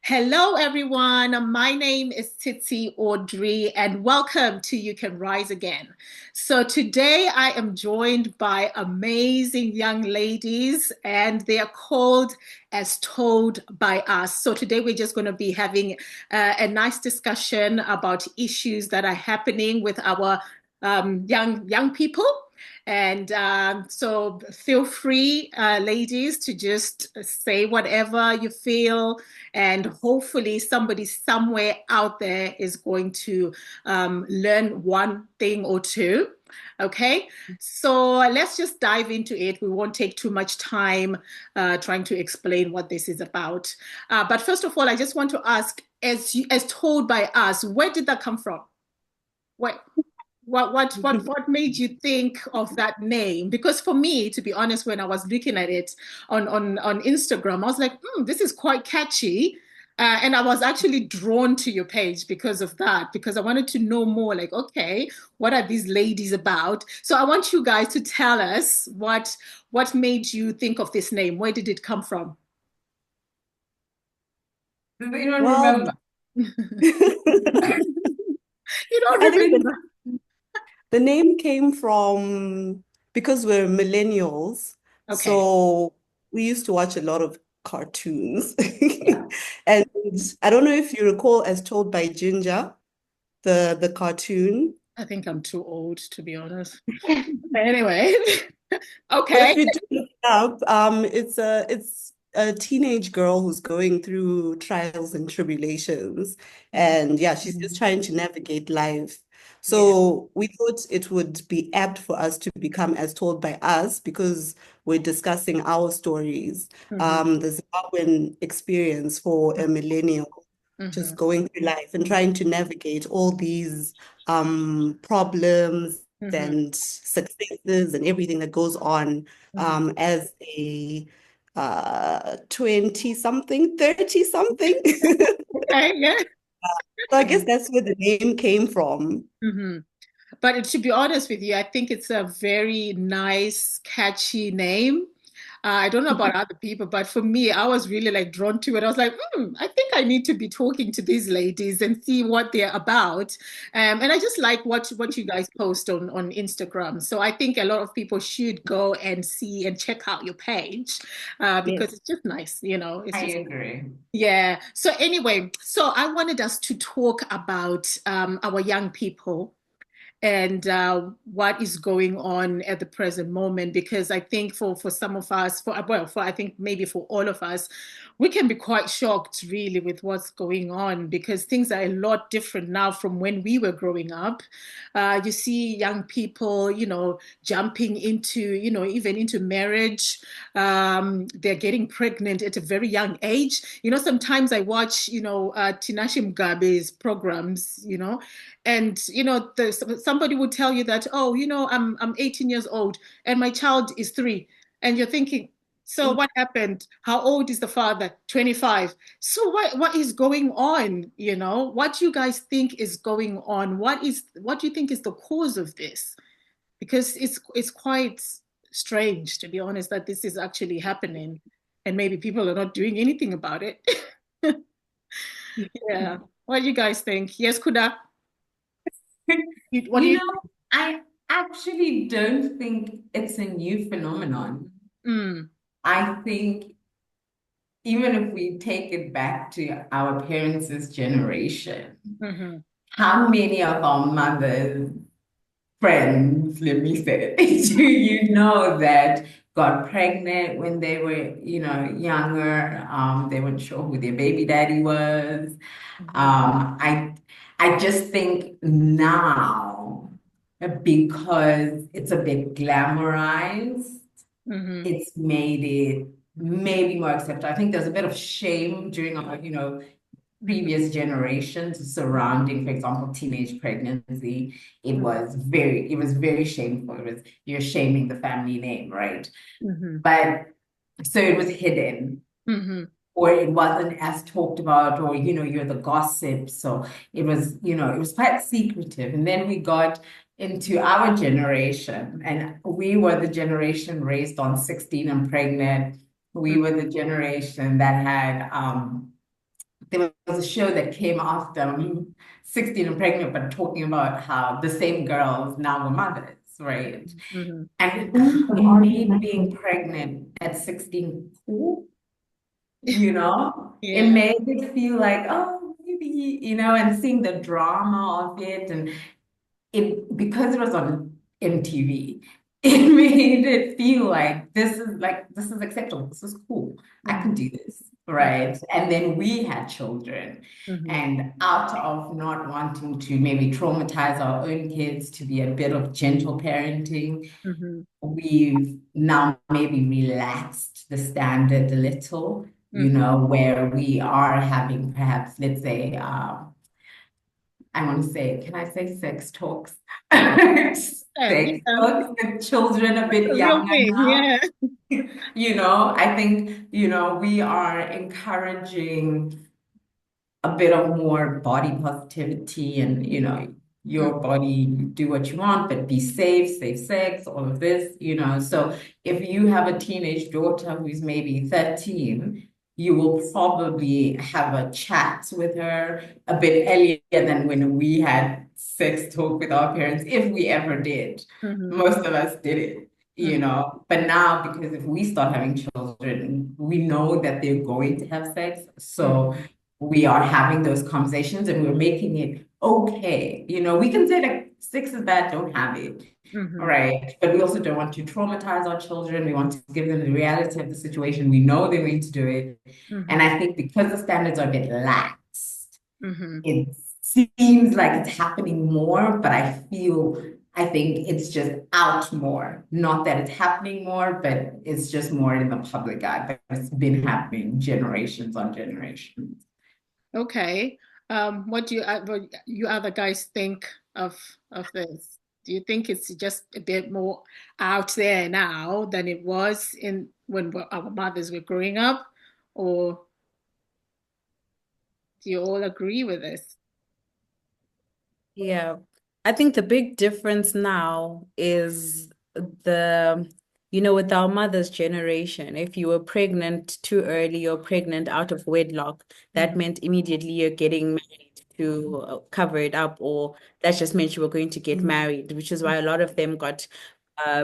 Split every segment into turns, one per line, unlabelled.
Hello, everyone. My name is Titi Audrey, and welcome to You Can Rise Again. So, today I am joined by amazing young ladies, and they are called As Told by Us. So, today we're just going to be having a nice discussion about issues that are happening with our young people. And so feel free, ladies, to just say whatever you feel, and hopefully somebody somewhere out there is going to learn one thing or two. Okay, so let's just dive into it. We won't take too much time trying to explain what this is about. But first of all, I just want to ask, as told by us, where did that come from? What what made you think of that name? Because for me, to be honest, when I was looking at it on Instagram, I was like, this is quite catchy. And I was actually drawn to your page because of that, because I wanted to know more, like, okay, what are these ladies about? So I want you guys to tell us what made you think of this name. Where did it come from?
Does anyone
Well,
remember?
you don't
I think
remember.
the name came from because we're millennials,
Okay.
so we used to watch a lot of cartoons.
Yeah.
And I don't know if you recall As Told by Ginger, the cartoon.
I think I'm too old, to be honest. Anyway,
But
okay.
if you do look it up, it's a teenage girl who's going through trials and tribulations.
Mhm.
And yeah, she's just trying to navigate life.
Yeah.
So we thought it would be apt for us to become As Told by Us because we're discussing our stories,
Hmm.
the Zimbabwean experience for a millennial, just
Hmm.
going through life and trying to navigate all these problems
Hmm.
and successes and everything that goes on
Hmm.
as a 20 something, 30 something.
Okay, yeah.
So I guess that's where the name came from.
Hmm. But to be honest with you, I think it's a very nice, catchy name. I don't know about other people, but for me, I was really like drawn to it. I was like, I think I need to be talking to these ladies and see what they're about. And I just like what you guys post on Instagram. So I think a lot of people should go and see and check out your page because
Yes.
it's just nice, you know. It's
I
just
agree.
yeah. So anyway, so I wanted us to talk about our young people and what is going on at the present moment, because I think for some of us, for I think maybe for all of us, we can be quite shocked really with what's going on, because things are a lot different now from when we were growing up. You see young people, jumping into, even into marriage. They're getting pregnant at a very young age. Sometimes I watch, Tinashe Mugabe's programs, and somebody would tell you that, oh, I'm 18 years old and my child is 3, and you're thinking, so what happened? How old is the father? 25. So what is going on? What do you guys think is going on? What do you think is the cause of this? Because it's quite strange, to be honest, that this is actually happening, and maybe people are not doing anything about it. Yeah. What do you guys think? Yes, Kuda. What do
You
you?
know, I actually don't think it's a new phenomenon.
Mm,
I think even if we take it back to our parents' generation,
mhm,
how many of our mothers, friends, let me say it, do you know that got pregnant when they were, younger? They weren't sure who their baby daddy was.
mhm,
I just think now, because it's a bit glamorized,
mhm,
it's made it maybe more accepted. I think there's a bit of shame during our,
mhm,
previous generations surrounding, for example, teenage pregnancy. It was very shameful. You're shaming the family name, right?
mhm,
But so it was hidden,
mhm,
or it wasn't as talked about, or you're the gossip. So it was quite secretive. And then we got into our generation, and we were the generation raised on 16 and pregnant. We
mhm,
were the generation that had there was a show that came after 16 and Pregnant, but talking about how the same girls now were mothers, right?
Mm-hmm.
And it made being pregnant at 16 cool, you know? It
Yeah.
made it feel like, oh, maybe, and seeing the drama of it, and because it was on MTV, it made it feel like this is acceptable, this is cool, I can do this, right? And then we had children,
Mm-hmm.
and out of not wanting to maybe traumatize our own kids, to be a bit of gentle parenting,
Mm-hmm.
we've now maybe relaxed the standard a little,
Mm-hmm.
where we are having perhaps, let's say, I want to say, can I say sex talks? Sex
Yeah.
talks with children a
That's
bit
a real
younger
thing.
now.
Yeah.
I think, we are encouraging a bit of more body positivity and, your body, do what you want, but be safe sex, all of this. So if you have a teenage daughter who's maybe 13, you will probably have a chat with her a bit earlier than when we had sex talk with our parents, if we ever did.
Mm-hmm.
Most of us did it. But now, because if we start having children, we know that they're going to have sex. So we are having those conversations and we're making it okay. We can say like sex is bad, don't have it.
Mm-hmm.
Right. But we also don't want to traumatize our children. We want to give them the reality of the situation. We know they're going to do it.
Mm-hmm.
And I think because the standards are a bit lax,
Mm-hmm.
it seems like it's happening more, but I think it's just out more. Not that it's happening more, but it's just more in the public eye. But it's been happening generations on generations.
Okay. What do you other guys think of this? Do you think it's just a bit more out there now than it was in when our mothers were growing up, or do you all agree with this?
Yeah, I think the big difference now is with our mother's generation, if you were pregnant too early or pregnant out of wedlock, that meant immediately you're getting married to cover it up, or that just meant you were going to get married, which is why a lot of them got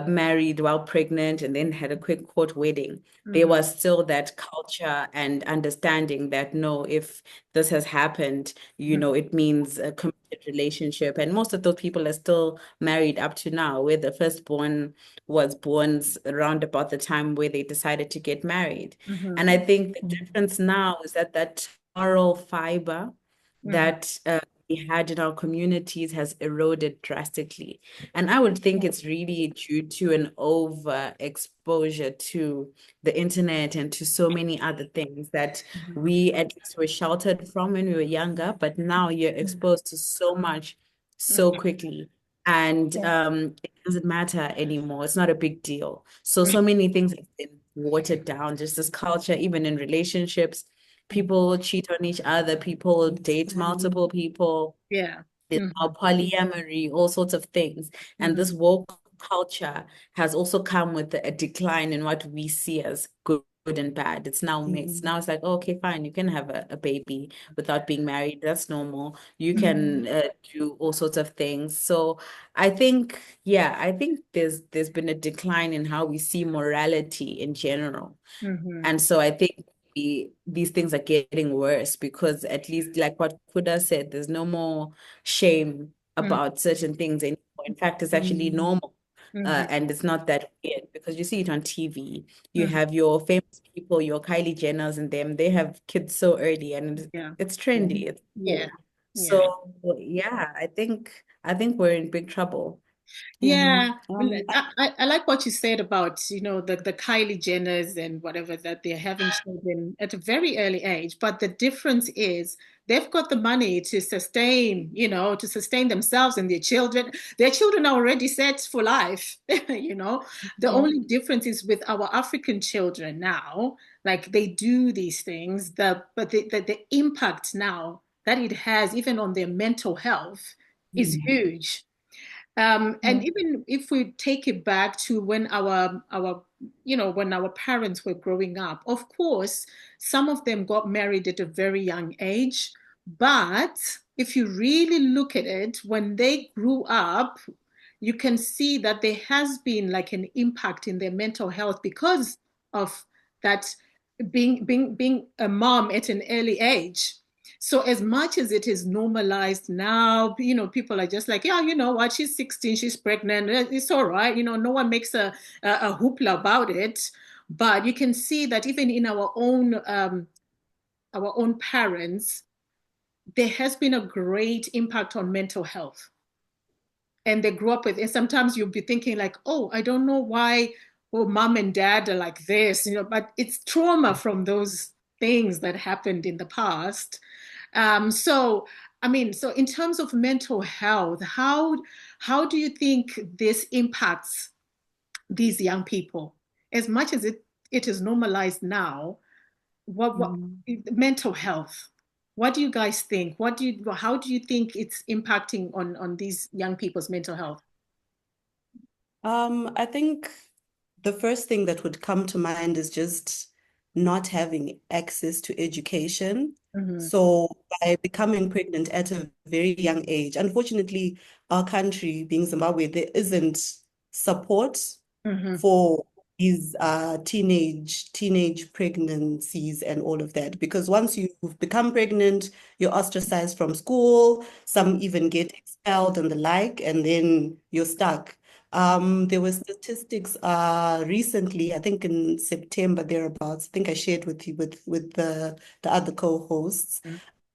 married while pregnant and then had a quick court wedding. There
Mm-hmm.
was still that culture and understanding that no, if this has happened, it means a committed relationship. And most of those people are still married up to now, where the firstborn was born around about the time where they decided to get married. And I think the difference now is that moral fiber
Mm-hmm.
that we had in our communities has eroded drastically. And I would think it's really due to an overexposure to the internet and to so many other things that we at least were sheltered from when we were younger, but now you're exposed to so much so quickly. And it doesn't matter anymore. It's not a big deal. So many things have been watered down, just this culture, even in relationships. People cheat on each other, people date multiple people.
Yeah.
There's now polyamory, all sorts of things. And this woke culture has also come with a decline in what we see as good and bad. It's now mixed. Now it's like, oh, okay, fine, you can have a baby without being married. That's normal. You can do all sorts of things. So I think, yeah, I think there's been a decline in how we see morality in general.
Mm-hmm.
And so I think these things are getting worse because at least like what Kuda said, there's no more shame about certain things anymore. In fact, it's actually normal. And it's not that weird because you see it on TV. You have your famous people, your Kylie Jenners and them, they have kids so early and
Yeah.
it's trendy. It's
Yeah.
cool.
Yeah.
So yeah, I think we're in big trouble.
Yeah, well, I like what you said about, the Kylie Jenners and whatever, that they're having children at a very early age. But the difference is they've got the money to sustain, to sustain themselves and their children. Their children are already set for life, The only difference is with our African children now, like they do these things, but the impact now that it has even on their mental health is huge. And even if we take it back to when our when our parents were growing up. Of course, some of them got married at a very young age, but if you really look at it, when they grew up, you can see that there has been like an impact in their mental health because of that being a mom at an early age. So as much as it is normalized now, people are just like, yeah, you know what, she's 16, she's pregnant, it's all right. No one makes a hoopla about it. But you can see that even in our own parents, there has been a great impact on mental health. And they grew up with, and sometimes you'll be thinking like, oh, I don't know why, well, mom and dad are like this, but it's trauma from those things that happened in the past. So, I mean, so in terms of mental health, how do you think this impacts these young people? As much as it is normalized now, what mental health? What do you guys think? How do you think it's impacting on these young people's mental health?
I think the first thing that would come to mind is just not having access to education. So by becoming pregnant at a very young age, unfortunately, our country, being Zimbabwe, there isn't support for these teenage pregnancies and all of that. Because once you've become pregnant, you're ostracized from school, some even get expelled and the like, and then you're stuck. There were statistics recently, I think in September thereabouts. I think I shared with you with the other co-hosts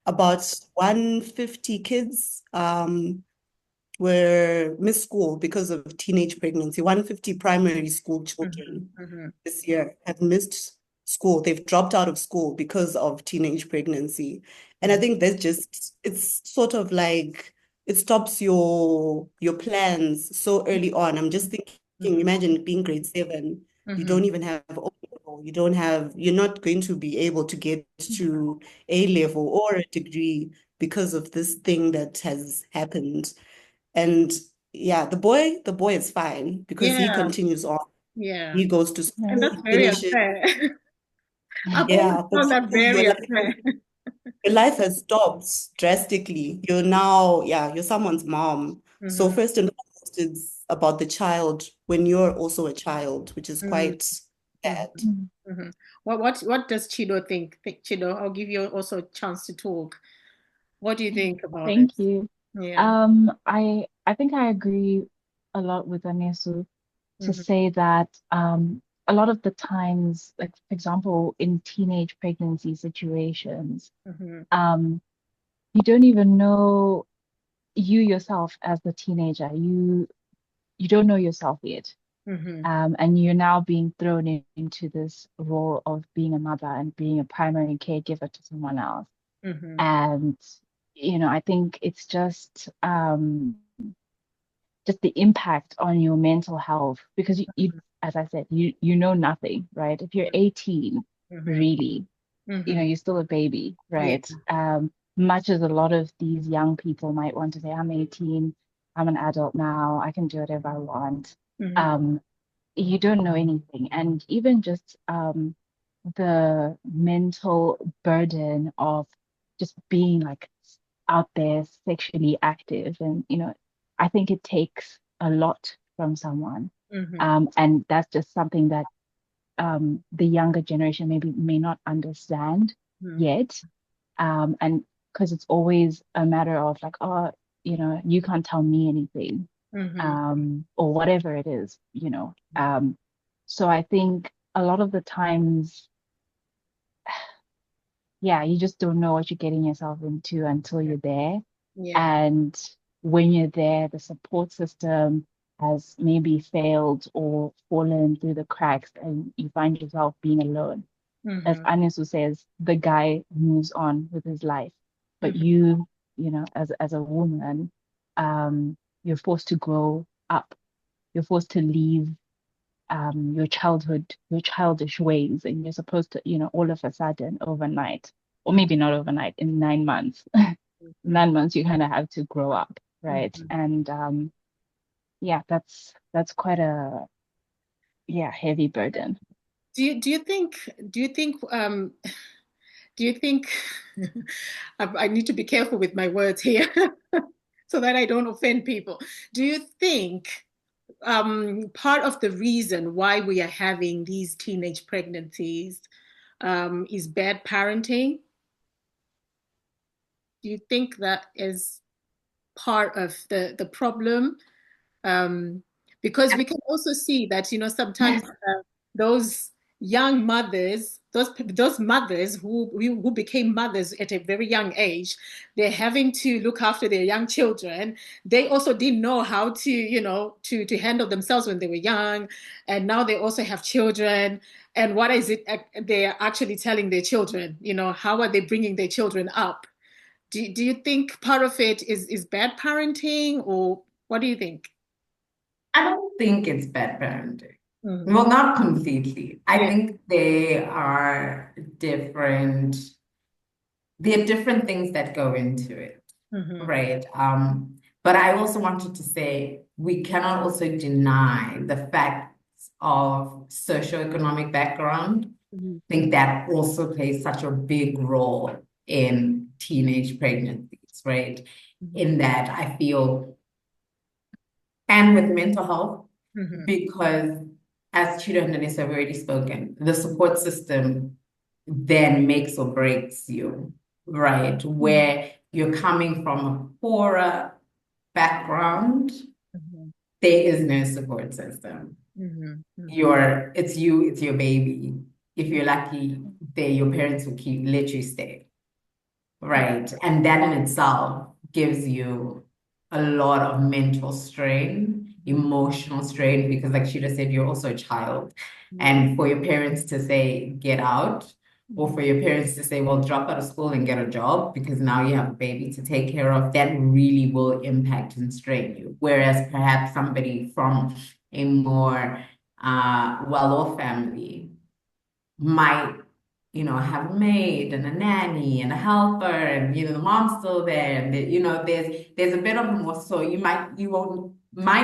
about 150 kids were missed school because of teenage pregnancy. 150 primary school children this year have missed school. They've dropped out of school because of teenage pregnancy. And I think it's sort of like it stops your plans so early on. I'm just thinking, imagine being grade 7, you don't even have O-level, you're not going to be able to get to A-level or a degree because of this thing that has happened. And yeah, the boy is fine because he continues on.
Yeah.
He goes to school,
And that's
he
very
finishes.
unfair. I've
Yeah,
always
but
found that very unfair.
your life has stopped drastically. You're someone's mom. So first and foremost, it's about the child when you're also a child, which is quite bad.
What does Chido think? Chido, I'll give you also a chance to talk. What do you think about it?
Thank you.
Yeah.
I think I agree a lot with Anesu to say that a lot of the times, like for example, in teenage pregnancy situations, you don't even know you yourself as the teenager. You don't know yourself yet. And you're now being thrown into this role of being a mother and being a primary caregiver to someone else. And I think it's just the impact on your mental health because you as I said, you know nothing, right? If you're 18, really, you're still a baby, right? Much as a lot of these young people might want to say, I'm 18, I'm an adult now, I can do whatever I want. You don't know anything. And even just the mental burden of just being like out there sexually active and I think it takes a lot from someone and that's just something that the younger generation maybe may not understand yet and because it's always a matter of like, oh, you can't tell me anything or whatever it is, so I think a lot of the times, yeah, you just don't know what you're getting yourself into until you're there. And when you're there, the support system has maybe failed or fallen through the cracks and you find yourself being alone. As Anisu says, the guy moves on with his life, but you as a woman, you're forced to grow up. You're forced to leave your childhood, your childish ways, and you're supposed to, all of a sudden overnight, or maybe not overnight, in 9 months, 9 months, you kind of have to grow up, right? And yeah, that's quite a yeah, heavy burden.
Do you think do you think I need to be careful with my words here so that I don't offend people. Do you think part of the reason why we are having these teenage pregnancies is bad parenting? Do you think that is part of the problem? Because we can also see that, sometimes those young mothers, those mothers who became mothers at a very young age, they're having to look after their young children. They also didn't know how to, to handle themselves when they were young, and now they also have children. And what is it they're actually telling their children? How are they bringing their children up? Do you think part of it is bad parenting, or what do you think?
I don't think it's bad parenting.
Mm-hmm.
Well, not completely. I think there are different things that go into it, right? But I also wanted to say we cannot also deny the facts of socioeconomic background. I think that also plays such a big role in teenage pregnancies, right? In that I feel, and with mental health, because as Chido and Denise have already spoken, the support system then makes or breaks you, right? Where you're coming from a poorer background, there is no support system. It's your baby. If you're lucky, your parents will let you stay, right? And that in itself gives you a lot of mental strain, emotional strain, because like Sheila said, you're also a child. And for your parents to say, get out, or for your parents to say, well, drop out of school and get a job because now you have a baby to take care of, that really will impact and strain you. Whereas perhaps somebody from a more well-off family might have a maid and a nanny and a helper, and the mom's still there, and there's a bit of more, so you might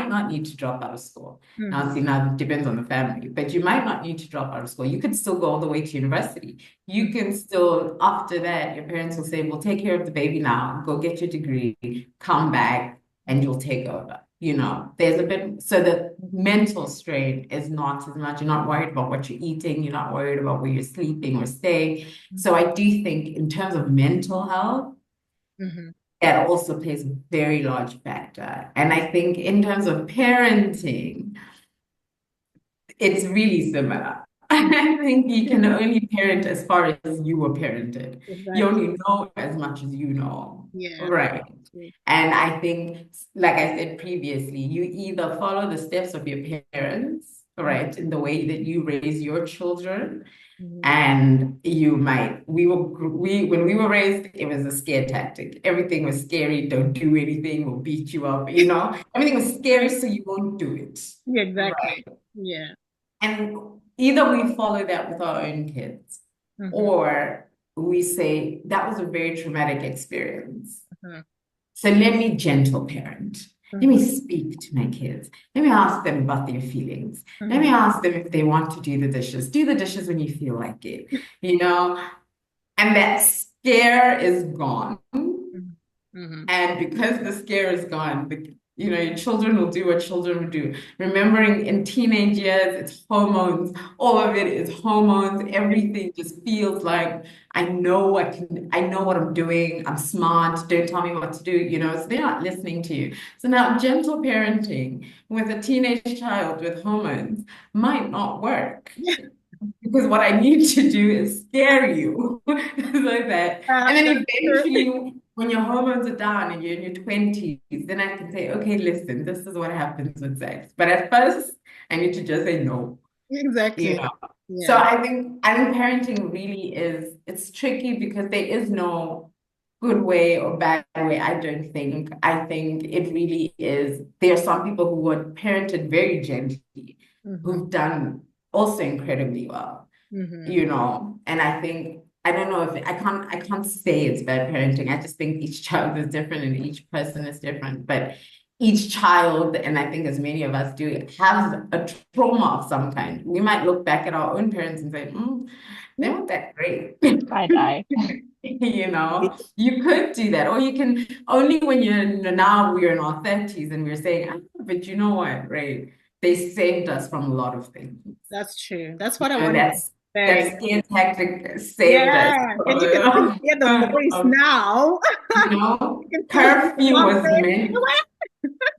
not need to drop out of school. Now, it depends on the family, but you might not need to drop out of school. You could still go all the way to university. You can still, after that, your parents will say, well, take care of the baby now, go get your degree, come back, and you'll take over. There's a bit, so the mental strain is not as much. You're not worried about what you're eating. You're not worried about where you're sleeping or staying. So I do think in terms of mental health, that also plays a very large factor. And I think in terms of parenting, it's really similar. I think you can only parent as far as you were parented.
Exactly.
You only know as much as you know.
Yeah.
Right. And I think, like I said previously, you either follow the steps of your parents, right, in the way that you raise your children, and when we were raised, it was a scare tactic. Everything was scary. Don't do anything, we'll beat you up, everything was scary, so you won't do it.
Yeah, exactly.
Right?
Yeah.
And either we follow that with our own kids, or we say that was a very traumatic experience. So let me gentle parent. Let me speak to my kids. Let me ask them about their feelings. Let me ask them if they want to do the dishes. Do the dishes when you feel like it, And that scare is gone. And because the scare is gone, your children will do what children will do. Remembering in teenage years, it's hormones. All of it is hormones. Everything just feels like I know what I'm doing. I'm smart. Don't tell me what to do. So they're not listening to you. So now gentle parenting with a teenage child with hormones might not work. Because what I need to do is scare you so that, and then eventually, when your hormones are down and you're in your 20s, then I can say, okay, listen, this is what happens with sex. But at first, I need to just say no.
Exactly.
Yeah.
Yeah.
So I think parenting really it's tricky because there is no good way or bad way, I don't think. I think it really is. There are some people who were parented very gently, who've done also incredibly well, and I think, I don't know if I can't say it's bad parenting. I just think each child is different and each person is different. But each child, and I think as many of us do, has a trauma of some kind. We might look back at our own parents and say, they weren't that great.
Side eye.
You know, you could do that, or you can only when now we're in our 30s and we're saying, but you know what, right? They saved us from a lot of things.
That's true. That's what I
And
wanted to say.
that scare tactic saved us.
Yeah, and you can still hear the voice now.
You know,
You can still
curfew
mom
was
saying,
meant.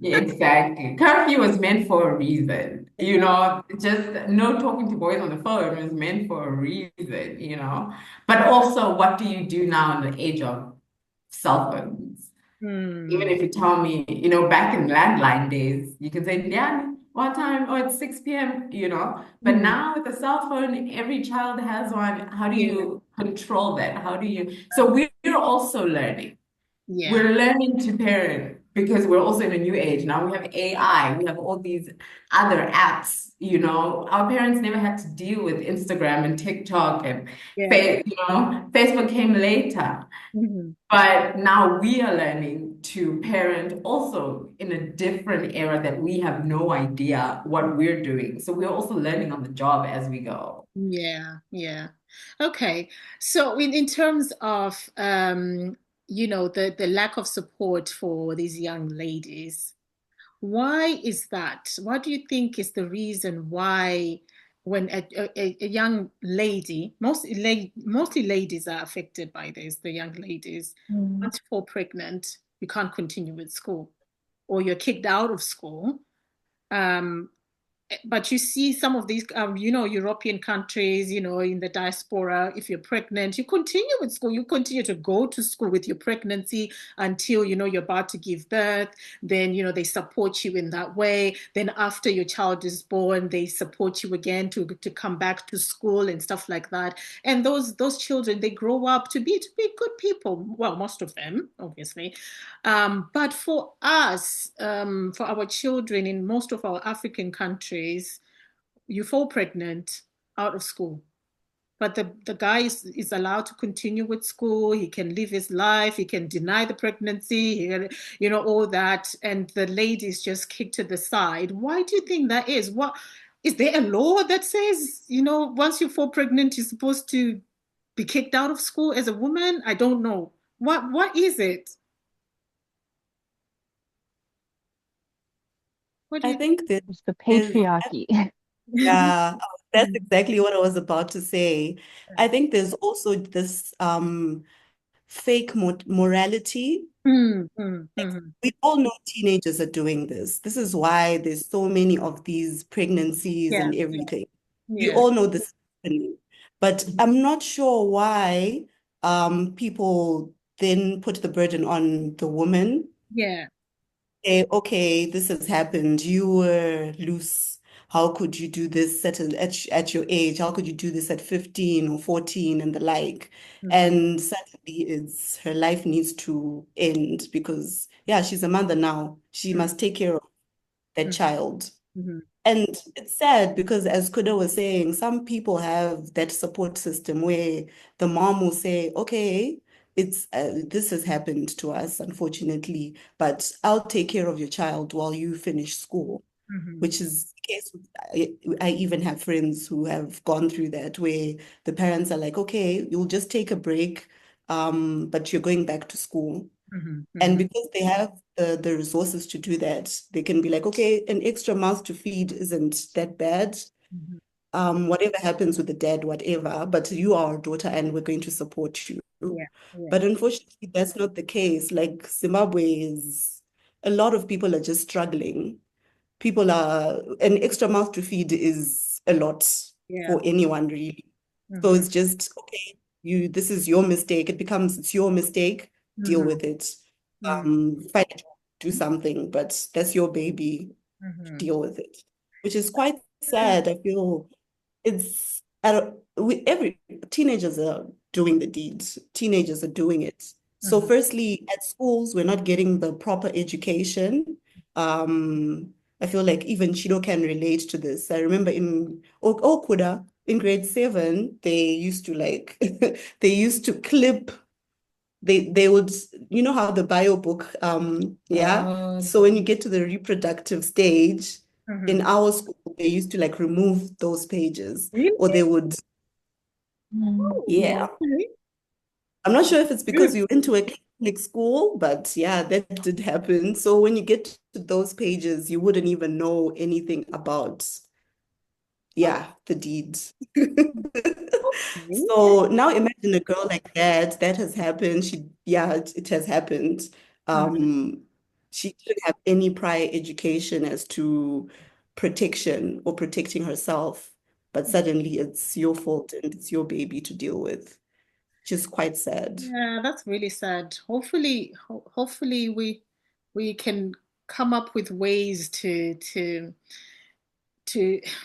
Exactly. Curfew was meant for a reason, you know, just no talking to boys on the phone was meant for a reason, you know. But also, what do you do now in the age of cell phones? Even if you tell me, you know, back in landline days, you can say, yeah, what time? Oh, it's 6 p.m., you know. But now with the cell phone, every child has one. How do you control that? How do you? So we're also learning.
Yeah.
We're learning to parent because we're also in a new age. Now we have AI, we have all these other apps, you know. Our parents never had to deal with Instagram and TikTok and you know, Facebook came later. But now we are learning to parent also in a different era that we have no idea what we're doing. So we're also learning on the job as we go.
Yeah, yeah. Okay. So in terms of you know, the lack of support for these young ladies, why is that? What do you think is the reason why when a young lady, mostly ladies are affected by this, the young ladies, once you fall pregnant, you can't continue with school or you're kicked out of school. But you see some of these, you know, European countries, you know, in the diaspora, if you're pregnant, you continue with school. You continue to go to school with your pregnancy until, you know, you're about to give birth. Then, you know, they support you in that way. Then after your child is born, they support you again to come back to school and stuff like that. And those children, they grow up to be good people. Well, most of them, obviously. But for us, for our children in most of our African countries, you fall pregnant out of school. But the guy is allowed to continue with school. He can live his life. He can deny the pregnancy, you know, all that. And the lady is just kicked to the side. Why do you think that is? What is there a law that says, you know, once you fall pregnant, you're supposed to be kicked out of school as a woman? I don't know. What is it? What do
I
you
think that
It's the
is,
patriarchy.
yeah, that's exactly what I was about to say. I think there's also this fake morality. We all know teenagers are doing this. This is why there's so many of these pregnancies and everything. We all know this is happening. But I'm not sure why people then put the burden on the woman.
Yeah.
Say, okay, this has happened. You were loose. How could you do this at your age? How could you do this at 15 or 14 and the like? And suddenly it's her life needs to end because, yeah, she's a mother now. She must take care of that child. And it's sad because, as Kuda was saying, some people have that support system where the mom will say, okay, it's this has happened to us, unfortunately, but I'll take care of your child while you finish school, which is the case I even have friends who have gone through that, where the parents are like, okay, you'll just take a break, but you're going back to school. And because they have the resources to do that, they can be like, okay, an extra mouth to feed isn't that bad. Whatever happens with the dad, whatever, but you are our daughter and we're going to support you. But unfortunately, that's not the case. Like Zimbabwe is, a lot of people are just struggling. People are, an extra mouth to feed is a lot for anyone, really. So it's just, okay, this is your mistake. It's your mistake. Deal with it. Find a job, do something, but that's your baby. Deal with it, which is quite sad. I feel it's every teenagers are doing the deeds. Teenagers are doing it. So firstly, at schools, we're not getting the proper education. I feel like even Chido can relate to this. I remember in Okuda, in grade 7, they used to clip they would, you know how the bio book,
Oh,
so when you get to the reproductive stage in
Mhm.
our school, they used to like remove those pages,
Really?
or they would,
Mm.
yeah.
Okay.
I'm not sure if it's because
Good.
we went to a Catholic school, but yeah, that did happen. So when you get to those pages, you wouldn't even know anything about, yeah, the deed.
Okay.
So now imagine a girl like that, that has happened. Yeah, it has happened.
Mhm.
Um, she didn't have any prior education as to protection or protecting herself, but suddenly it's your fault and it's your baby to deal with, which is quite sad.
Yeah, that's really sad. Hopefully we can come up with ways to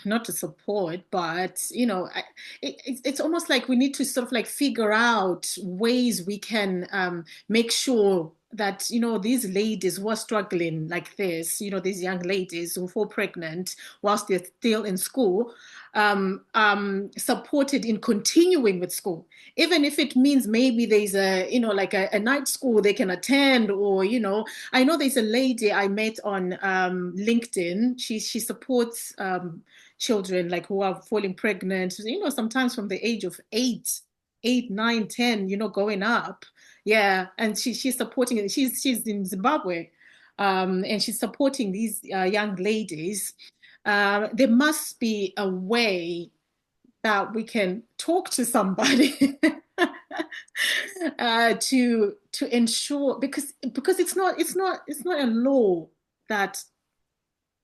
not to support, but it's almost like we need to sort of like figure out ways we can make sure that these ladies who are struggling like this, these young ladies who fall pregnant whilst they're still in school, supported in continuing with school, even if it means maybe there's like a night school they can attend, or I know there's a lady I met on LinkedIn. She supports children like who are falling pregnant, sometimes from the age of 8, 9, 10, going up. Yeah, and she's supporting it. She's in Zimbabwe, and she's supporting these young ladies. There must be a way that we can talk to somebody to ensure, because it's not a law that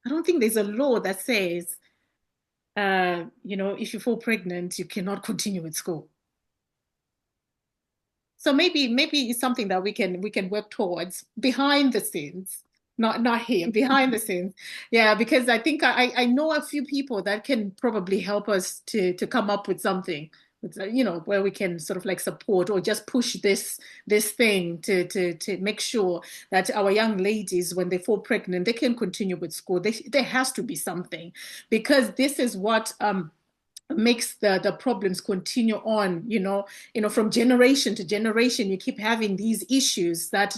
I don't think there's a law that says if you fall pregnant you cannot continue with school. So maybe it's something that we can work towards behind the scenes, not here, behind the scenes. Yeah, because I think I know a few people that can probably help us to come up with something, where we can sort of like support or just push this thing to make sure that our young ladies, when they fall pregnant, they can continue with school. There has to be something, because this is what makes the problems continue on, from generation to generation. You keep having these issues that,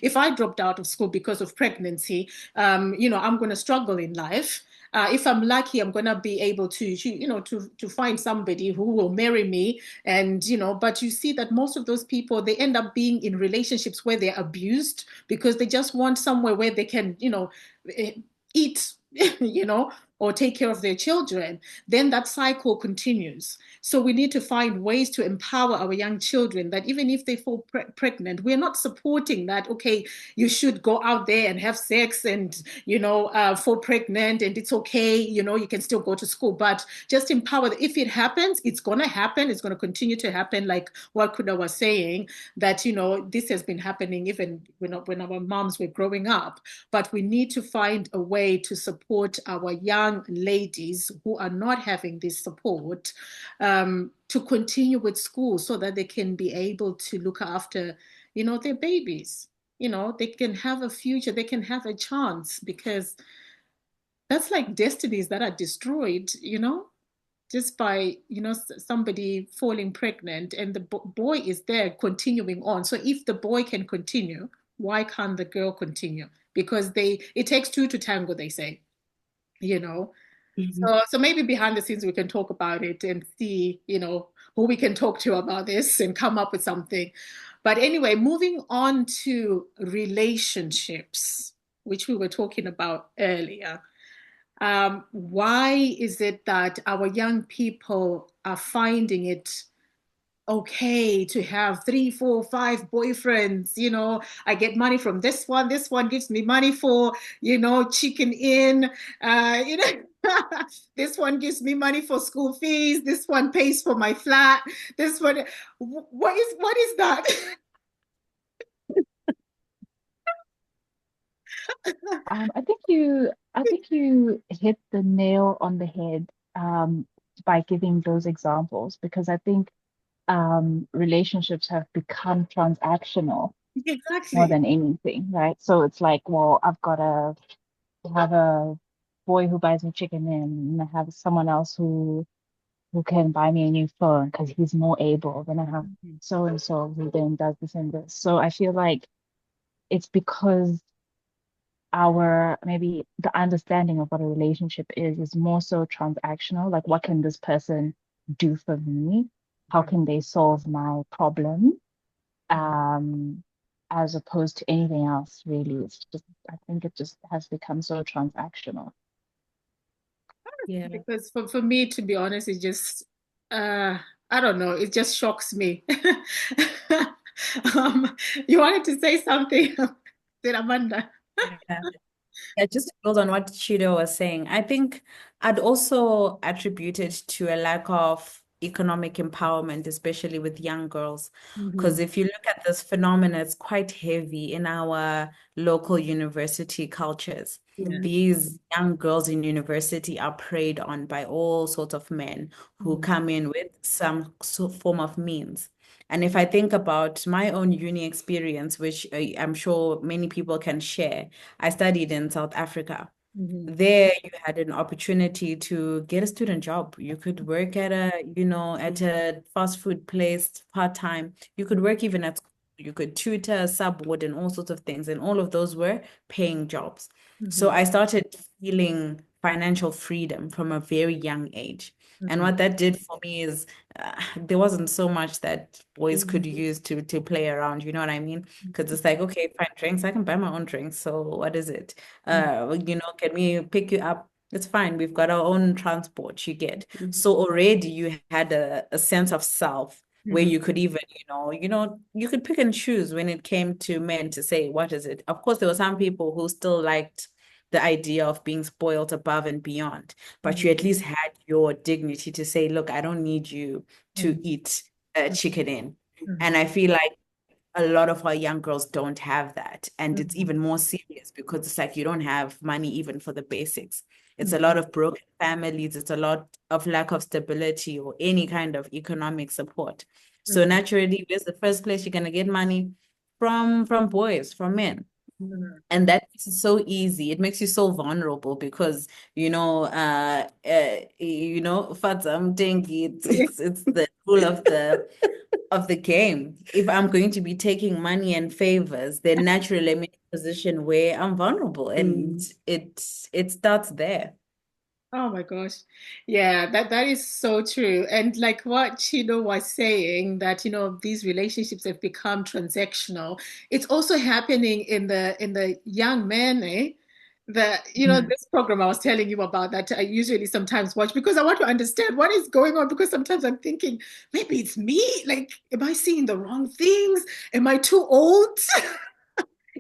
if I dropped out of school because of pregnancy, I'm going to struggle in life. If I'm lucky, I'm going to be able to find somebody who will marry me. And, but you see that most of those people, they end up being in relationships where they're abused because they just want somewhere where they can, eat, or take care of their children. Then that cycle continues. So we need to find ways to empower our young children, that even if they fall pregnant, we're not supporting that, okay, you should go out there and have sex and, fall pregnant and it's okay, you can still go to school. But just empower that if it happens, it's going to happen. It's going to continue to happen. Like what Kuda was saying, that, this has been happening even when our moms were growing up. But we need to find a way to support our young ladies who are not having this support, to continue with school so that they can be able to look after, their babies. They can have a future, they can have a chance, because that's like destinies that are destroyed, just by somebody falling pregnant, and the boy is there continuing on. So if the boy can continue, why can't the girl continue? Because it takes two to tango, they say, you know
Mhm.
so maybe behind the scenes we can talk about it and see, who we can talk to about this and come up with something. But anyway, moving on to relationships, which we were talking about earlier. Why is it that our young people are finding it okay to have 3, 4, 5 boyfriends? I get money from this one gives me money for, chicken in, this one gives me money for school fees, this one pays for my flat, this one, what is that?
I think you hit the nail on the head, by giving those examples, because I think relationships have become transactional more
Exactly.
than anything, right? So it's like, well, I've got to have a boy who buys me chicken and I have someone else who who can buy me a new phone because he's more able. Then I have so and so who then does this and this. So I feel like it's because our maybe the understanding of what a relationship is more so transactional. Like, what can this person do for me? How can they solve my problem? As opposed to anything else, really. It's just, I think it just has become so transactional.
Yeah.
Because for me, to be honest, it just I don't know, it just shocks me. You wanted to say something, did Amanda?
Yeah. Yeah, just to build on what Chido was saying, I think I'd also attribute it to a lack of economic empowerment, especially with young girls. Because if you look at this phenomenon, it's quite heavy in our local university cultures.
Yeah.
These young girls in university are preyed on by all sorts of men who come in with some form of means. And if I think about my own uni experience, which I'm sure many people can share, I studied in South Africa. There you had an opportunity to get a student job. You could work at a fast food place part-time. You could work even at school. You could tutor, subward, and all sorts of things. And all of those were paying jobs. So I started feeling financial freedom from a very young age. And what that did for me is there wasn't so much that boys could use to play around, you know what I mean? Because it's like, okay, fine, drinks, I can buy my own drinks. So what is it? Can we pick you up? It's fine. We've got our own transport, you get. So already you had a sense of self where you could even, you could pick and choose when it came to men to say, what is it? Of course, there were some people who still liked the idea of being spoiled above and beyond, but you at least had your dignity to say, look, I don't need you to eat chicken in. And I feel like a lot of our young girls don't have that. And it's even more serious because it's like you don't have money even for the basics. It's a lot of broken families. It's a lot of lack of stability or any kind of economic support. So naturally, where's the first place you're gonna get money? From boys, from men. And that makes it so easy. It makes you so vulnerable because Fatsam Dengi, it's the rule of the game. If I'm going to be taking money and favors, then naturally I'm in a position where I'm vulnerable, and it starts there.
Oh my gosh. Yeah, that is so true. And like what Chino was saying, that these relationships have become transactional. It's also happening in the young men, eh? This program I was telling you about that I usually sometimes watch because I want to understand what is going on, because sometimes I'm thinking maybe it's me. Like, am I seeing the wrong things? Am I too old?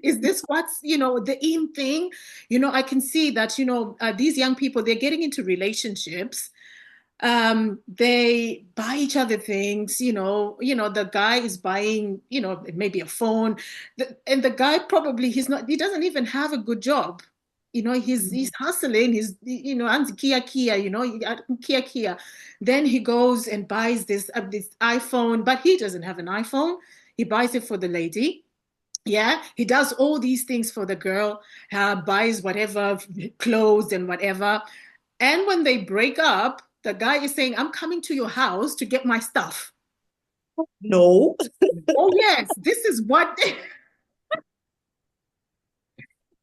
Is this what's the in thing? I can see that these young people, they're getting into relationships. They buy each other things. The guy is buying maybe a phone, and the guy probably he doesn't even have a good job. He's hustling. He's Kia Kia, Kia Kia. Then he goes and buys this iPhone, but he doesn't have an iPhone. He buys it for the lady. Yeah, he does all these things for the girl, buys whatever clothes and whatever. And when they break up, the guy is saying, I'm coming to your house to get my stuff.
No.
Oh, yes, this is what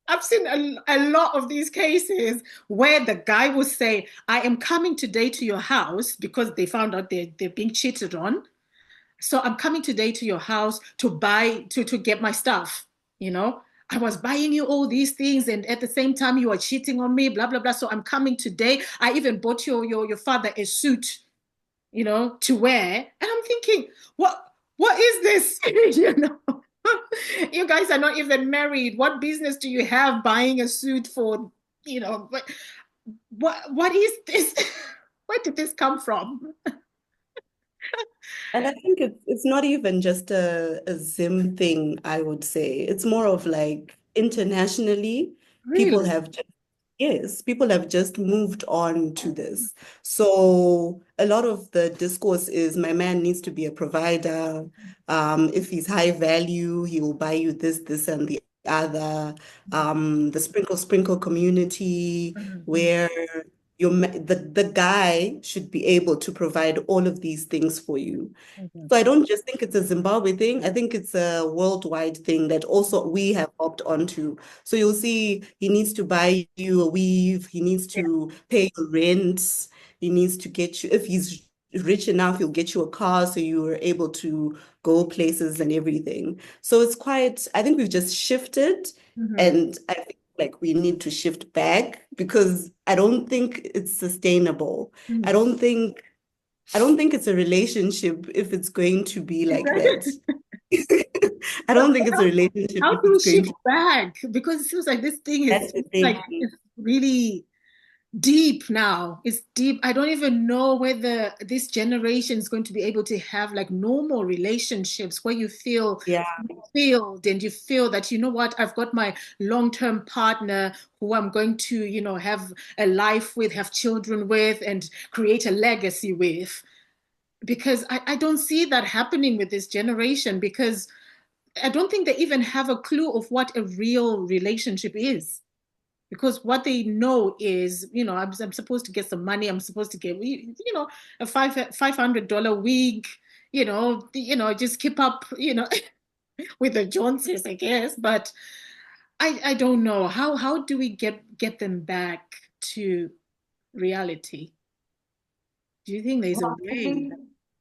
I've seen a lot of these cases where the guy will say, I am coming today to your house because they found out they're being cheated on. So I'm coming today to your house to get my stuff. I was buying you all these things, and at the same time you are cheating on me, blah blah blah. So I'm coming today. I even bought your father a suit, to wear. And I'm thinking, what is this? You guys are not even married. What business do you have buying a suit for? What is this? Where did this come from?
And I think it's not even just a Zim thing, I would say. It's more of like internationally, people
Really?
have just, yes, people have just moved on to this. So a lot of the discourse is my man needs to be a provider. If he's high value, he will buy you this, this, and the other. The sprinkle community where the guy should be able to provide all of these things for you.
Mhm.
So I don't just think it's a Zimbabwe thing. I think it's a worldwide thing that also we have hopped onto. So you'll see he needs to buy you a weave, he needs to pay your rent, he needs to get you, if he's rich enough, he'll get you a car so you are able to go places and everything. So it's quite, I think we've just shifted,
Mhm.
and I think like we need to shift back because I don't think it's sustainable. I don't think it's a relationship if it's going to be like that. I don't think it's a relationship
How
if
do we
it's going
shift
to.
back? Because it seems like this thing
That's
is
the
like
thing.
it's really deep now. It's deep. I don't even know whether this generation is going to be able to have like normal relationships where you feel
Yeah.
fulfilled and you feel that, you know what, I've got my long-term partner who I'm going to, have a life with, have children with, and create a legacy with. Because I don't see that happening with this generation because I don't think they even have a clue of what a real relationship is. Because what they know is, I'm supposed to get some money. I'm supposed to get, a $500 wig. Just keep up, with the Joneses, I guess. But I don't know how do we get them back to reality? Do you think there's a
Well,
way?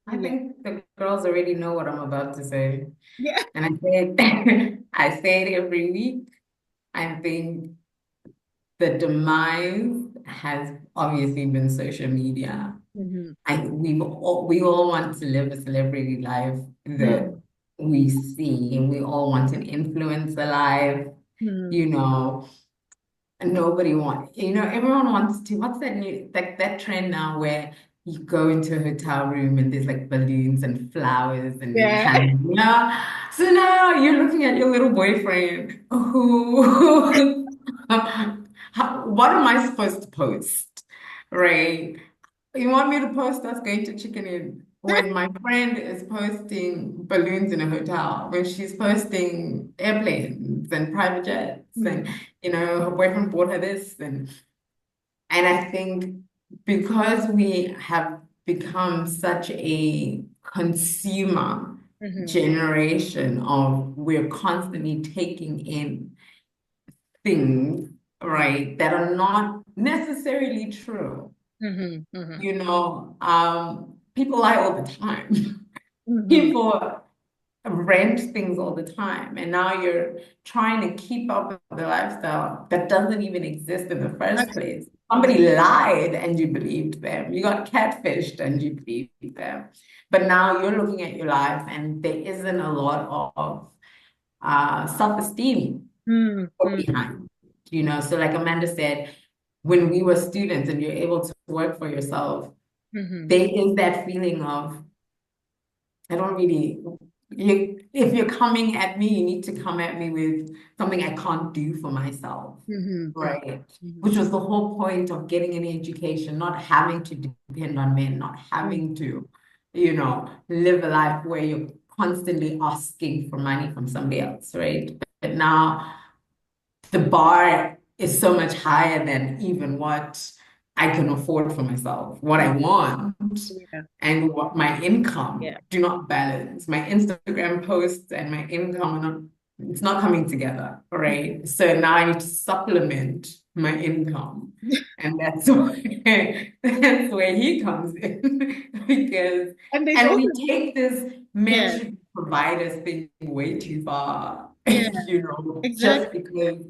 I
Yeah.
think the girls already know what I'm about to say.
Yeah.
And I say it, I say it every week. I think the demise has obviously been social media.
Mhm.
We all want to live a celebrity life that we see, and we all want an influencer life,
Mhm.
you know. And nobody wants, everyone wants to, what's that new, like that trend now where you go into a hotel room and there's like balloons and flowers and
Yeah.
candles, So now you're looking at your little boyfriend who, what am I supposed to post? Right? You want me to post us going to Chicken Inn when my friend is posting balloons in a hotel, when she's posting airplanes and private jets, and her boyfriend bought her this, and I think because we have become such a consumer generation of we're constantly taking in things, right, that are not necessarily true.
Mhm. Mhm.
People lie all the time.
Mhm.
People rent things all the time, and now you're trying to keep up with the lifestyle that doesn't even exist in the first place. Somebody lied and you believed them. You got catfished and you believed them. But now you're looking at your life and there isn't a lot of self-esteem
Mhm.
behind. So like Amanda said, when we were students and you're able to work for yourself,
Mhm.
there is that feeling of, I don't really, if you're coming at me, you need to come at me with something I can't do for myself,
Mhm.
right?
Mhm.
Which was the whole point of getting an education, not having to depend on men, not having to, live a life where you're constantly asking for money from somebody else, right? But now the bar is so much higher than even what I can afford for myself, what I want,
Yeah.
and what my income
Yeah.
do not balance. My Instagram posts and my income are not, it's not coming together, right? So now I need to supplement my income. And that's where he comes in because
And there's
and
also
we take this men
yeah.
should provide us thing way too far,
Yeah.
just
Exactly.
because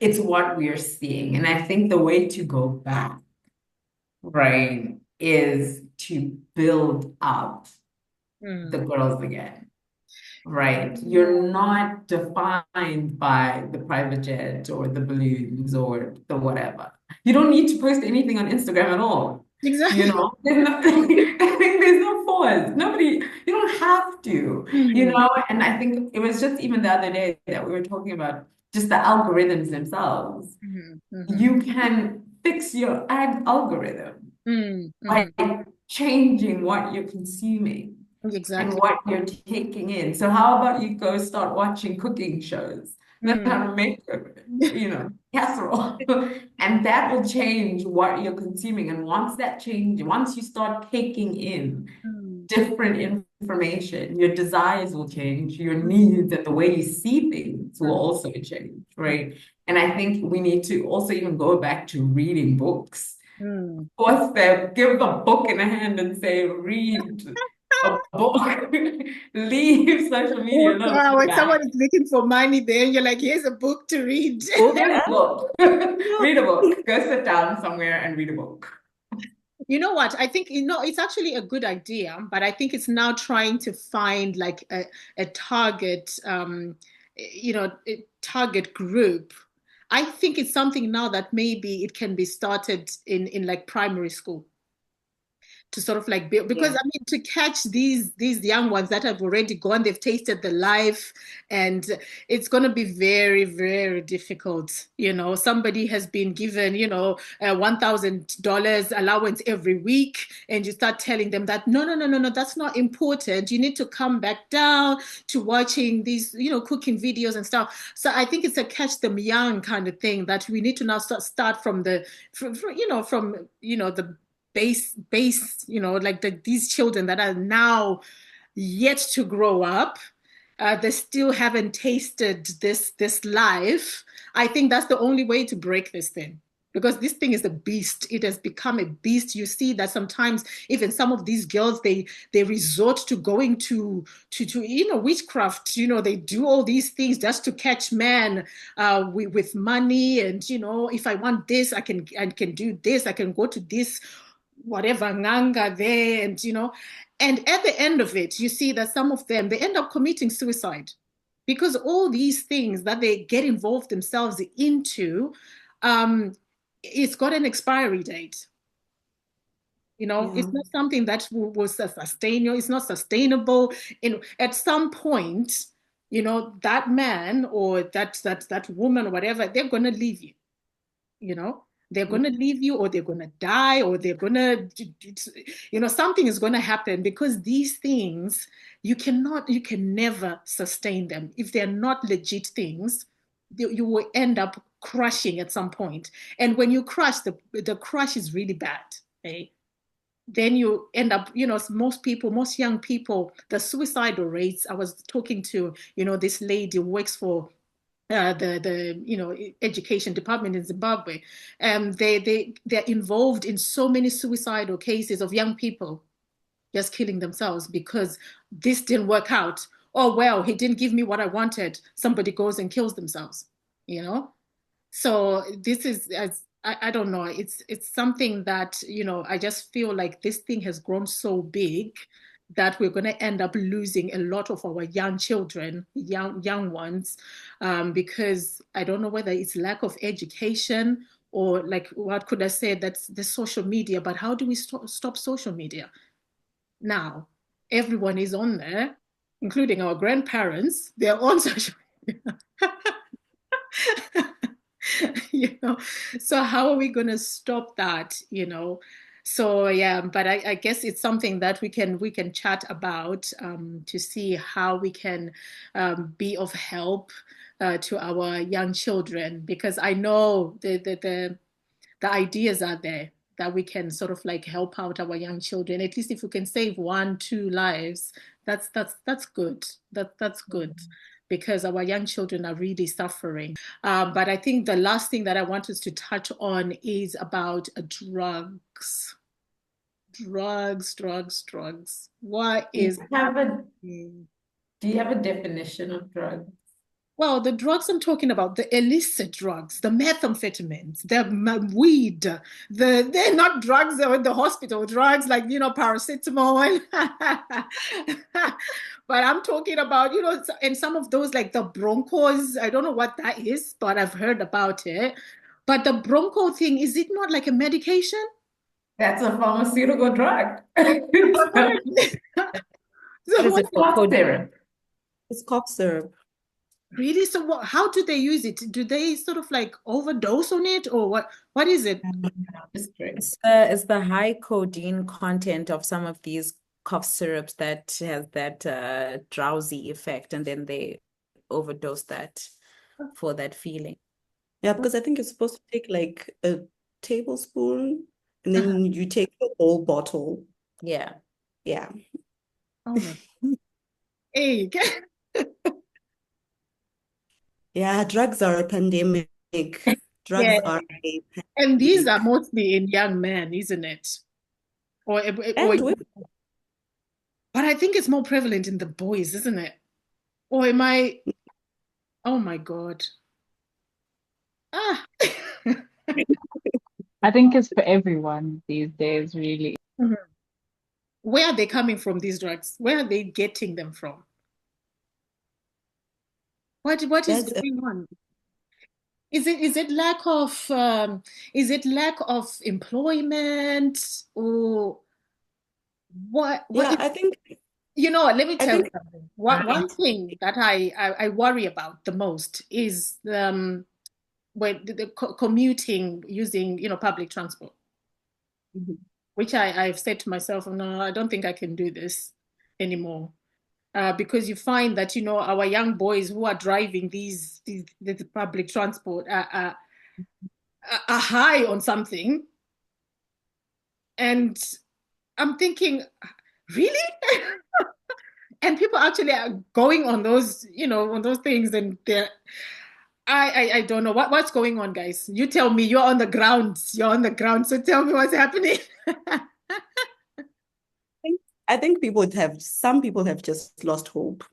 it's what we're seeing. And I think the way to go back, right, is to build up the girls again, right? You're not defined by the private jet or the balloons or the whatever. You don't need to post anything on Instagram at all.
Exactly.
There's no, there's no force. Nobody, you don't have to, and I think it was just even the other day that we were talking about just the algorithms themselves. You can fix your ad algorithm by changing what you're consuming and
Exactly.
what you're taking in. So how about you go start watching cooking shows? Learn how to make, casserole. And that will change what you're consuming. And once you start taking in different information, your desires will change, your needs and the way you see things will also change, right? And I think we need to also even go back to reading books. Force them, give a book in a hand and say, read a book. Leave social media alone.
Wow, when someone is looking for money there, you're like, here's a book to read.
Read a book. Read a book. Go sit down somewhere and read a book.
You know what? I think, it's actually a good idea, but I think it's now trying to find like a target, a target group. I think it's something now that maybe it can be started in like primary school to sort of like build, because I mean, to catch these young ones that have already gone, they've tasted the life, and it's going to be very, very difficult. Somebody has been given, $1,000 allowance every week, and you start telling them that no, that's not important. You need to come back down to watching these, cooking videos and stuff. So I think it's a catch them young kind of thing that we need to now start from the base, like these children that are now yet to grow up. They still haven't tasted this life. I think that's the only way to break this thing, because this thing is a beast. It has become a beast. You see that sometimes even some of these girls, they resort to going to witchcraft. They do all these things just to catch men with money. And if I want this, I can do this. I can go to this whatever nganga there, and at the end of it, you see that some of them, they end up committing suicide, because all these things that they get involved themselves into, it's got an expiry date. It's not something that will sustain you. It's not sustainable. At some point, that man or that woman or whatever, they're going to leave you. They're going to leave you, or they're going to die, or they're going to, something is going to happen, because these things, you can never sustain them. If they're not legit things, you will end up crushing at some point. And when you crush, the crush is really bad. Okay? Then you end up, most young people, the suicidal rates, I was talking to, this lady who works for the education department in Zimbabwe, they're involved in so many suicidal cases of young people just killing themselves because this didn't work out. Oh, well, he didn't give me what I wanted. Somebody goes and kills themselves, So this is, I don't know, it's something that, I just feel like this thing has grown so big that we're going to end up losing a lot of our young children, young ones, because I don't know whether it's lack of education or, like, what could I say, that's the social media. But how do we stop social media? Now, everyone is on there, including our grandparents. They're on social media. So how are we going to stop that? So yeah, but I guess it's something that we can chat about to see how we can be of help to our young children, because I know the ideas are there that we can sort of like help out our young children. At least if we can save 1-2 lives, that's good. That's good. Because our young children are really suffering. But I think the last thing that I want us to touch on is about drugs. Drugs. What is...
Do you have a definition of drugs?
Well, the drugs I'm talking about, the illicit drugs, the methamphetamines, the weed, they're not drugs that are in the hospital, drugs like, paracetamol. But I'm talking about, and some of those, like the Broncos, I don't know what that is, but I've heard about it. But the Bronco thing, is it not like a medication?
That's a pharmaceutical drug.
So
it's cough syrup.
It's cough syrup.
Really? So how do they use it? Do they sort of like overdose on it, or what? What is it?
It's the high codeine content of some of these cough syrups that has that drowsy effect, and then they overdose that. for that feeling.
Yeah, because I think you're supposed to take like a tablespoon and
Uh-huh.
then you take the whole bottle.
Yeah.
Yeah.
Oh my. Hey.
Yeah, drugs are a pandemic.
Yeah.
Drugs are a
And these are
pandemic.
mostly in young men, isn't it? Or
And women.
but I think it's more prevalent in the boys, isn't it? Or am I? Oh my God. Ah.
I think it's for everyone these days, really.
Mhm. Where are they coming from, these drugs? Where are they getting them from? What is
That's a,
going on? Is it is it lack of employment or what
yeah,
is, let me
I
tell you
think
something. One thing that I worry about the most is when the commuting using public transport, which I've said to myself, no, I don't think I can do this anymore. Because you find that our young boys who are driving the public transport are high on something, and I'm thinking, really? And people actually are going on those, on those things, and they're I don't know what's going on, guys. You tell me. You're on the ground. You're on the ground. So tell me what's happening.
I think some people have just lost hope.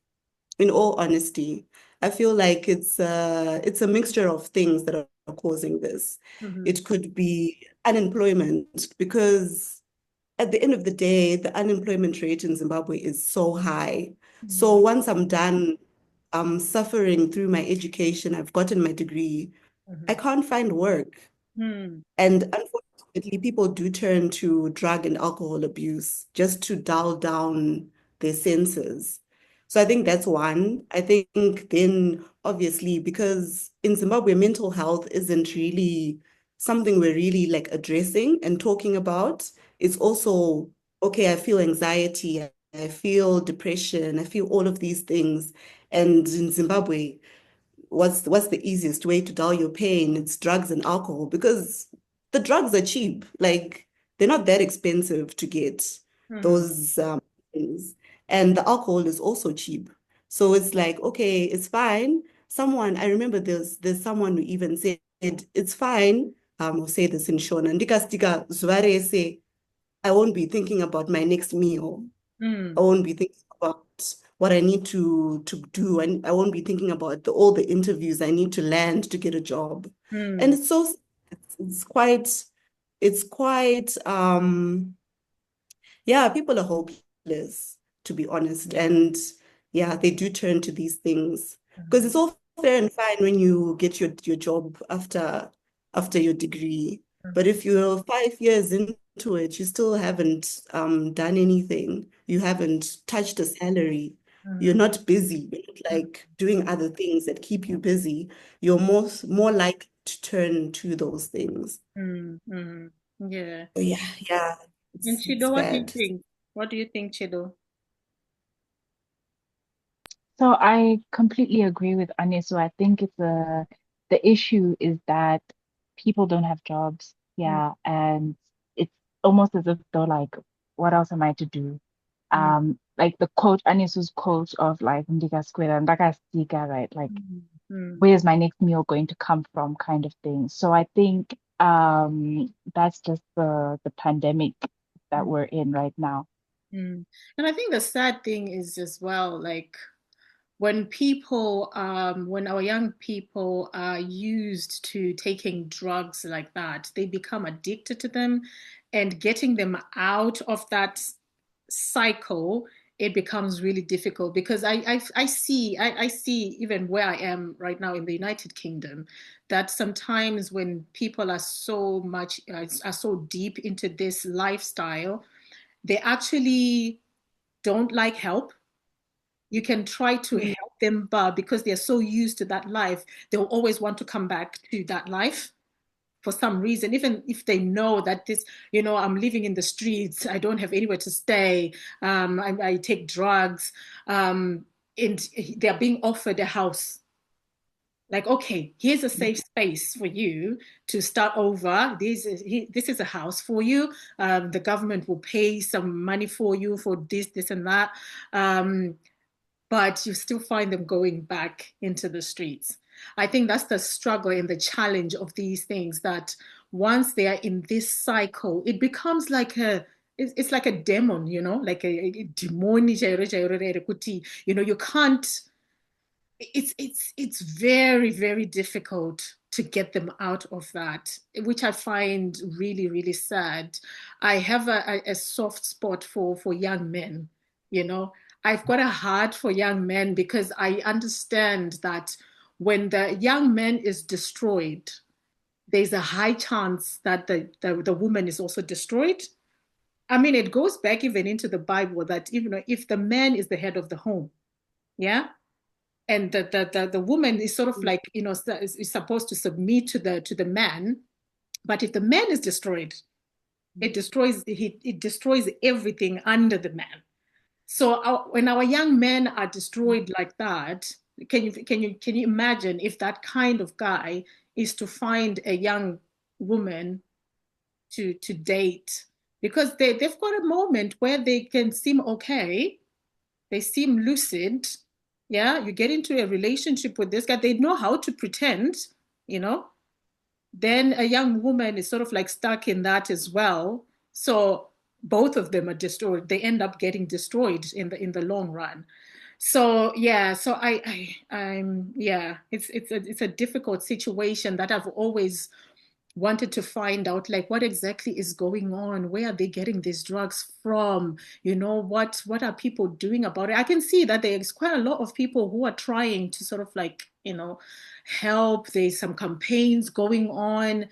In all honesty, I feel like it's a mixture of things that are causing this.
Mhm.
It could be unemployment because at the end of the day, the unemployment rate in Zimbabwe is so high. So
Mhm.
once I'm done suffering through my education, I've gotten my degree, I
Mhm.
can't find work.
Mhm.
And unfortunately, people do turn to drug and alcohol abuse just to dull down their senses. So I think that's one. I think then, obviously, because in Zimbabwe, mental health isn't really something we're really like addressing and talking about. It's also, okay, I feel anxiety, I feel depression, I feel all of these things. And in Zimbabwe, what's the easiest way to dull your pain? It's drugs and alcohol because the drugs are cheap. Like they're not that expensive to get
Mhm.
those things. And the alcohol is also cheap. So it's like, okay, it's fine. I remember there's someone who even said it's fine. I'll say this in Shona. Ndikastika zuva rese, I won't be thinking about my next meal. I
Mhm.
won't be thinking about what I need to do. And I won't be thinking about all the interviews I need to land to get a job. And
Mhm.
it's quite yeah, people are hopeless, to be honest. And yeah, they do turn to these things because
Mhm.
it's all fair and fine when you get your job after your degree. But if you're 5 years into it, you still haven't done anything. You haven't touched a salary. You're
Mhm.
not busy. You're not like doing other things that keep you busy. You're more likely to turn to those things.
Mhm. Mhm. Yeah.
So yeah, yeah,
And
it's
Chido, what do you
bad.
think? What do you think, Chido?
So I completely agree with Anya. So I think the issue is that people don't have jobs. Yeah. And it's almost as if they're like, what else am I to do?
Mhm.
Like the quote, Anis's quote of like Ndika Square and Ndaka Stika, right? Like,
Mhm.
where's my next meal going to come from, kind of thing. So I think that's just the pandemic that
Mhm.
we're in right now.
Mhm. And I think the sad thing is as well, like when our young people are used to taking drugs like that, they become addicted to them, and getting them out of that cycle, it becomes really difficult because I see even where I am right now in the United Kingdom, that sometimes when people are so deep into this lifestyle, they actually don't like help. You can try to
Mm.
help them, but because they're so used to that life, they'll always want to come back to that life for some reason, even if they know that I'm living in the streets, I don't have anywhere to stay, I take drugs, and they're being offered a house Like, okay, here's a safe space for you to start over. This is a house for you. The government will pay some money for you for this, and that. But you still find them going back into the streets. I think that's the struggle and the challenge of these things, that once they are in this cycle, it becomes like it's like a demon, like a demonic, you can't, it's very, very difficult to get them out of that, which I find really, really sad. I have a soft spot for young men, I've got a heart for young men, because I understand that when the young man is destroyed, there's a high chance that the woman is also destroyed. I mean, it goes back even into the Bible that even if the man is the head of the home, yeah, and the woman is sort of like, is supposed to submit to the man, but if the man is destroyed, it destroys everything under the man. So when our young men are destroyed like that, can you imagine if that kind of guy is to find a young woman to date, because they've got a moment where they can seem okay, they seem lucid. Yeah, you get into a relationship with this guy, they know how to pretend, then a young woman is sort of like stuck in that as well. So both of them are destroyed. They end up getting destroyed in the long run. So yeah, so I'm yeah, it's a difficult situation that I've always wanted to find out, like, what exactly is going on, where are they getting these drugs from, what are people doing about it. I can see that there's quite a lot of people who are trying to sort of like, help. There's some campaigns going on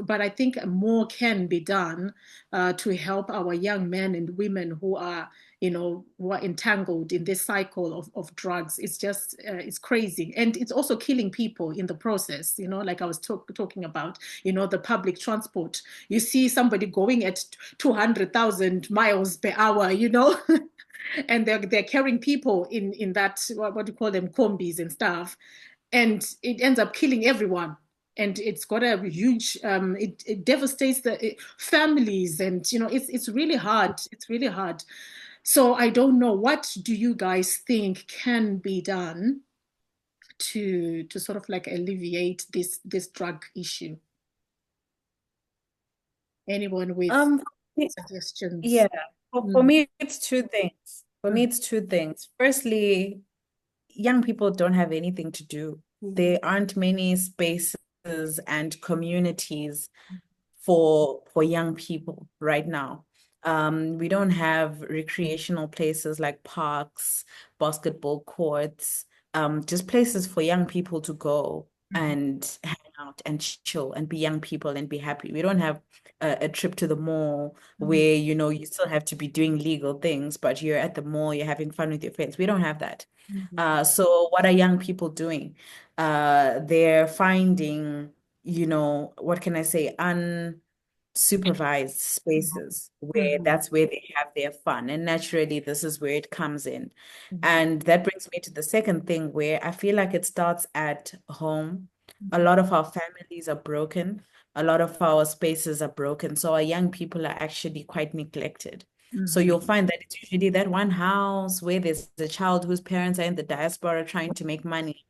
but I think more can be done to help our young men and women who are entangled in this cycle of drugs. It's just it's crazy, and it's also killing people in the process, like I was talking about, the public transport. You see somebody going at 200,000 miles per hour, and they're carrying people in that, what do you call them, combis and stuff, and it ends up killing everyone. And it's got a huge it devastates the families, and it's really hard. It's really hard. So I don't know, what do you guys think can be done to sort of like alleviate this drug issue? Anyone with suggestions?
Yeah, for me, it's two things. For me, it's two things. Firstly, young people don't have anything to do. There aren't many spaces and communities for young people right now. We don't have recreational places like parks, basketball courts, just places for young people to go and hang out and chill and be young people and be happy. We don't have a trip to the mall where, you still have to be doing legal things, but you're at the mall, you're having fun with your friends. We don't have that. So what are young people doing? They're finding, what can I say, unsupervised spaces where that's where they have their fun. And naturally, this is where it comes in. And that brings me to the second thing, where I feel like it starts at home. A lot of our families are broken. A lot of our spaces are broken. So our young people are actually quite neglected. So you'll find that it's usually that one house where there's a child whose parents are in the diaspora trying to make money.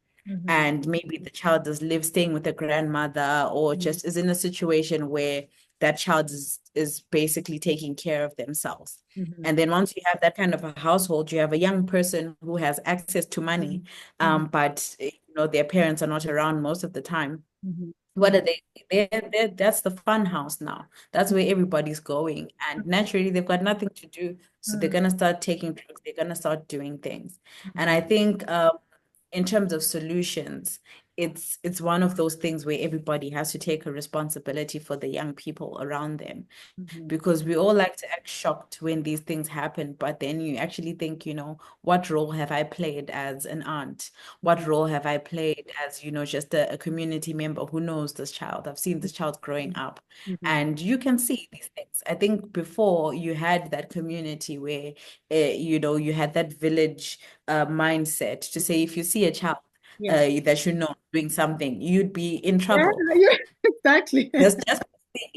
And maybe the child does live staying with a grandmother, or just is in a situation where that child is basically taking care of themselves. And then once you have that kind of a household, you have a young person who has access to money, but their parents are not around most of the time. What are they? That's the fun house now. That's where everybody's going. And naturally, they've got nothing to do. So they're going to start taking drugs. They're going to start doing things. And I think in terms of solutions, it's one of those things where everybody has to take a responsibility for the young people around them, because we all like to act shocked when these things happen, but then you actually think, what role have I played as an aunt? What role have I played as, just a community member who knows this child? I've seen this child growing up, and you can see these things. I think before you had that community where, you had that village mindset to say, if you see a child that you know doing something, you'd be in trouble.
Yeah, exactly.
There's just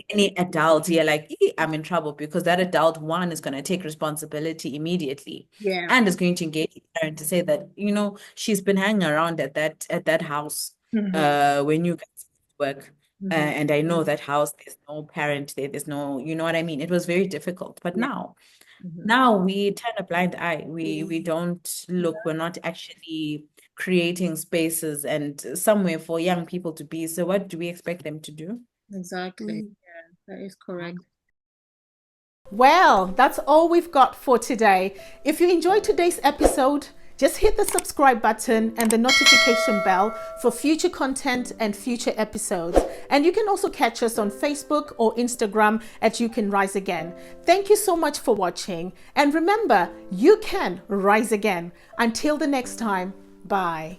any adult, you're like, I'm in trouble, because that adult, one, is going to take responsibility immediately, and is going to engage the parent to say that, she's been hanging around at that house when you guys work. And I know that house, there's no parent there, there's no, you know what I mean? It was very difficult. But now we turn a blind eye. We don't look, we're not actually creating spaces and somewhere for young people to be. So what do we expect them to do?
Exactly. Yeah, that is correct. Well, that's all we've got for today. If you enjoyed today's episode, just hit the subscribe button and the notification bell for future content and future episodes. And you can also catch us on Facebook or Instagram at You Can Rise Again. Thank you so much for watching. And remember, you can rise again. Until the next time, bye.